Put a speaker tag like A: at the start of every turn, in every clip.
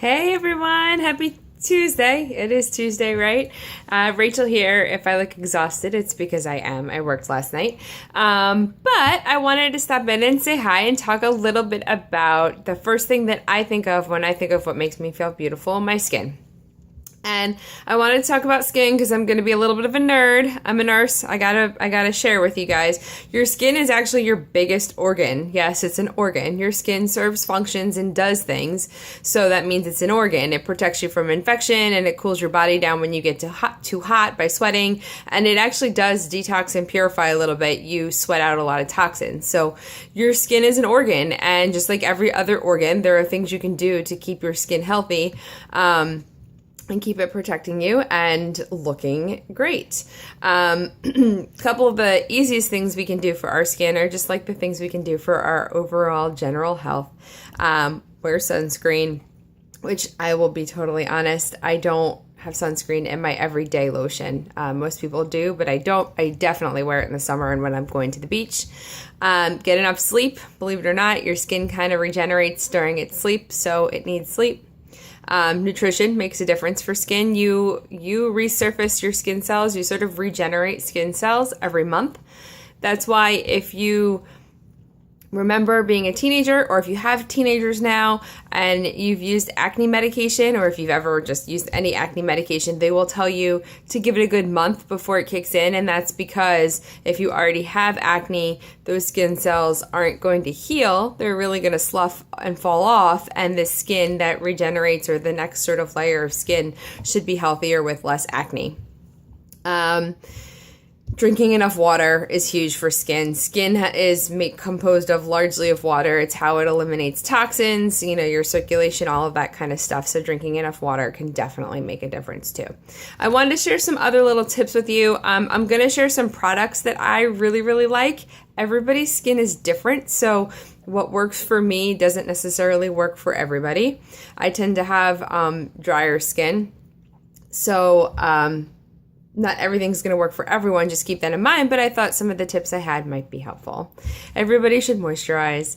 A: Hey everyone, happy Tuesday. It is Tuesday, right? Rachel here. If I look exhausted, it's because I am. I worked last night. But I wanted to stop in and say hi and talk a little bit about the first thing that I think of when I think of what makes me feel beautiful, my skin. And I wanted to talk about skin because I'm going to be a little bit of a nerd. I'm a nurse. I gotta share with you guys. Your skin is actually your biggest organ. Yes, it's an organ. Your skin serves functions and does things. So that means it's an organ. It protects you from infection and it cools your body down when you get too hot by sweating. And it actually does detox and purify a little bit. You sweat out a lot of toxins. So your skin is an organ. And just like every other organ, there are things you can do to keep your skin healthy. And keep it protecting you and looking great. Couple of the easiest things we can do for our skin are just like the things we can do for our overall general health. Wear sunscreen, which I will be totally honest, I don't have sunscreen in my everyday lotion. Most people do, but I don't. I definitely wear it in the summer and when I'm going to the beach. Get enough sleep. Believe it or not, your skin kind of regenerates during its sleep, so it needs sleep. Nutrition makes a difference for skin. You resurface your skin cells. You sort of regenerate skin cells every month. That's why if you remember being a teenager, or if you have teenagers now and you've used acne medication, or if you've ever just used any acne medication, they will tell you to give it a good month before it kicks in. And that's because if you already have acne, those skin cells aren't going to heal. They're really going to slough and fall off. And the skin that regenerates, or the next sort of layer of skin, should be healthier with less acne. Drinking enough water is huge for skin. Skin is composed of largely of water. It's how it eliminates toxins, your circulation, all of that kind of stuff. So drinking enough water can definitely make a difference too. I wanted to share some other little tips with you. I'm going to share some products that I really, really like. Everybody's skin is different, so what works for me doesn't necessarily work for everybody. I tend to have drier skin, so not everything's going to work for everyone. Just keep that in mind. But I thought some of the tips I had might be helpful. Everybody should moisturize.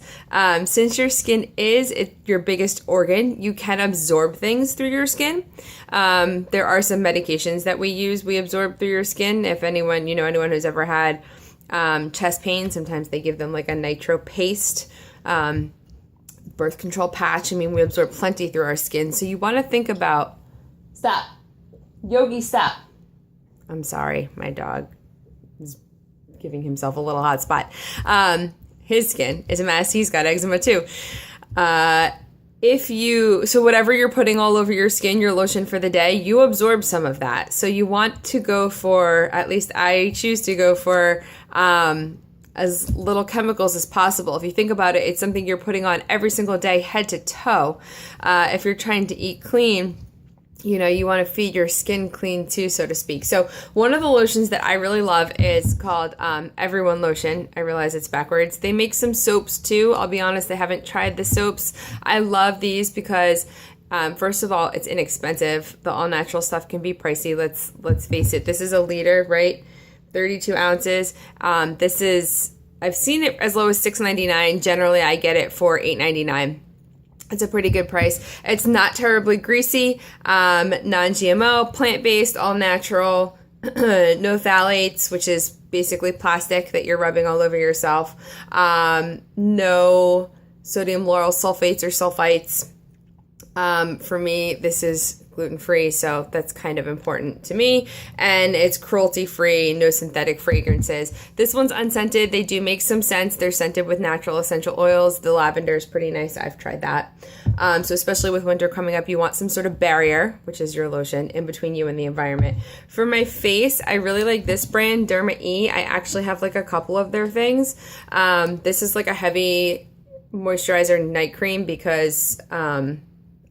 A: Since your skin is your biggest organ, you can absorb things through your skin. There are some medications that we absorb through your skin. If anyone who's ever had chest pain, sometimes they give them like a nitro paste, birth control patch. We absorb plenty through our skin. So you want to think about, stop. Yogi, stop. I'm sorry, my dog is giving himself a little hot spot. His skin is a mess. He's got eczema too. So whatever you're putting all over your skin, your lotion for the day, you absorb some of that. So you want to go for, at least I choose to go for, as little chemicals as possible. If you think about it, it's something you're putting on every single day, head to toe. If you're trying to eat clean, you want to feed your skin clean too, so to speak. So one of the lotions that I really love is called Everyone Lotion. I realize it's backwards. They make some soaps too. I'll be honest, I haven't tried the soaps. I love these because first of all, it's inexpensive. The all natural stuff can be pricey. Let's face it. This is a liter, right? 32 ounces. I've seen it as low as $6.99. Generally, I get it for $8.99. It's a pretty good price. It's not terribly greasy, non-GMO, plant-based, all natural, no phthalates, which is basically plastic that you're rubbing all over yourself, no sodium lauryl sulfates or sulfites. For me, this is gluten-free, so that's kind of important to me. And it's cruelty-free, no synthetic fragrances. This one's unscented. They do make some scents. They're scented with natural essential oils. The lavender is pretty nice. I've tried that. So especially with winter coming up, you want some sort of barrier, which is your lotion, in between you and the environment. For my face, I really like this brand, Derma E. I actually have like a couple of their things. This is like a heavy moisturizer night cream because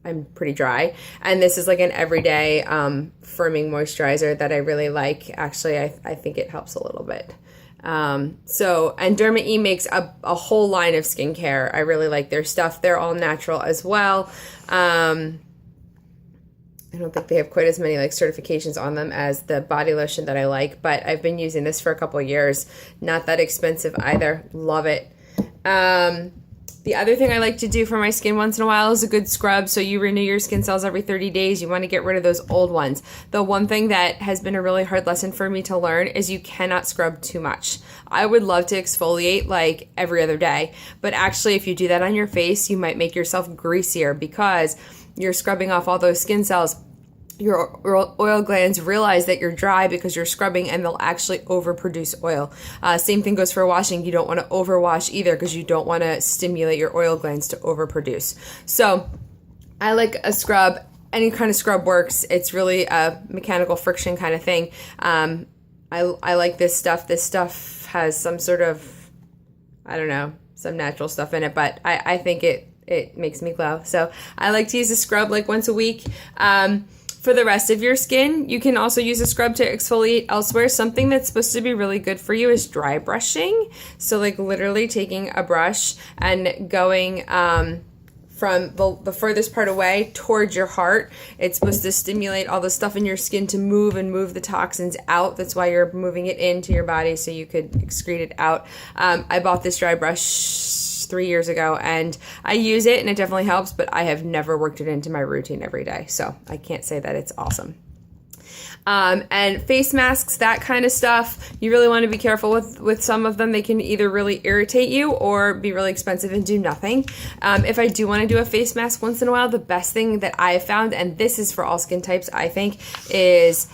A: I'm pretty dry. And this is like an everyday firming moisturizer that I really like. Actually, I think it helps a little bit. And Derma E makes a whole line of skincare. I really like their stuff. They're all natural as well. I don't think they have quite as many like certifications on them as the body lotion that I like, but I've been using this for a couple of years. Not that expensive either. Love it. The other thing I like to do for my skin once in a while is a good scrub. So you renew your skin cells every 30 days. You want to get rid of those old ones. The one thing that has been a really hard lesson for me to learn is you cannot scrub too much. I would love to exfoliate like every other day, but actually if you do that on your face, you might make yourself greasier because you're scrubbing off all those skin cells. Your oil glands realize that you're dry because you're scrubbing, and they'll actually overproduce oil. Same thing goes for washing. You don't want to overwash either because you don't want to stimulate your oil glands to overproduce. So I like a scrub. Any kind of scrub works. It's really a mechanical friction kind of thing. I like this stuff. This stuff has some sort of, I don't know, some natural stuff in it, but I think it makes me glow. So I like to use a scrub like once a week. For the rest of your skin, you can also use a scrub to exfoliate elsewhere. Something that's supposed to be really good for you is dry brushing. So like literally taking a brush and going from the furthest part away towards your heart. It's supposed to stimulate all the stuff in your skin to move and move the toxins out. That's why you're moving it into your body so you could excrete it out. I bought this dry brush 3 years ago and I use it and it definitely helps, but I have never worked it into my routine every day. So I can't say that it's awesome. And face masks, that kind of stuff, you really want to be careful with some of them. They can either really irritate you or be really expensive and do nothing. If I do want to do a face mask once in a while, the best thing that I have found, and this is for all skin types, I think, is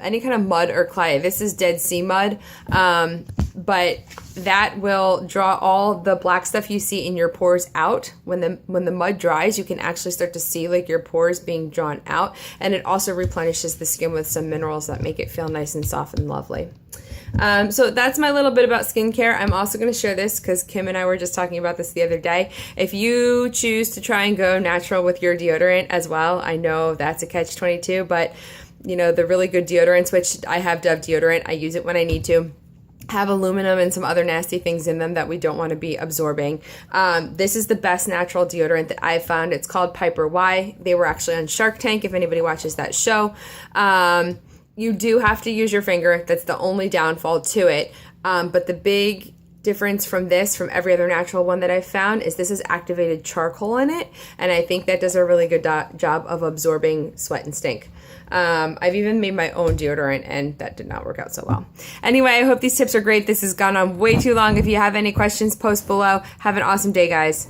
A: any kind of mud or clay. This is Dead Sea mud, but that will draw all the black stuff you see in your pores out. When the mud dries, you can actually start to see like your pores being drawn out, and it also replenishes the skin with some minerals that make it feel nice and soft and lovely. So that's my little bit about skincare. I'm also going to share this because Kim and I were just talking about this the other day. If you choose to try and go natural with your deodorant as well, I know that's a catch-22, but you know, the really good deodorants, which I have Dove deodorant, I use it when I need to, have aluminum and some other nasty things in them that we don't want to be absorbing. This is the best natural deodorant that I've found. It's called Piper Y. They were actually on Shark Tank, if anybody watches that show. You do have to use your finger. That's the only downfall to it. But the big difference from every other natural one that I've found, is this is activated charcoal in it, and I think that does a really good job of absorbing sweat and stink. I've even made my own deodorant, and that did not work out so well. Anyway, I hope these tips are great. This has gone on way too long. If you have any questions, post below. Have an awesome day, guys.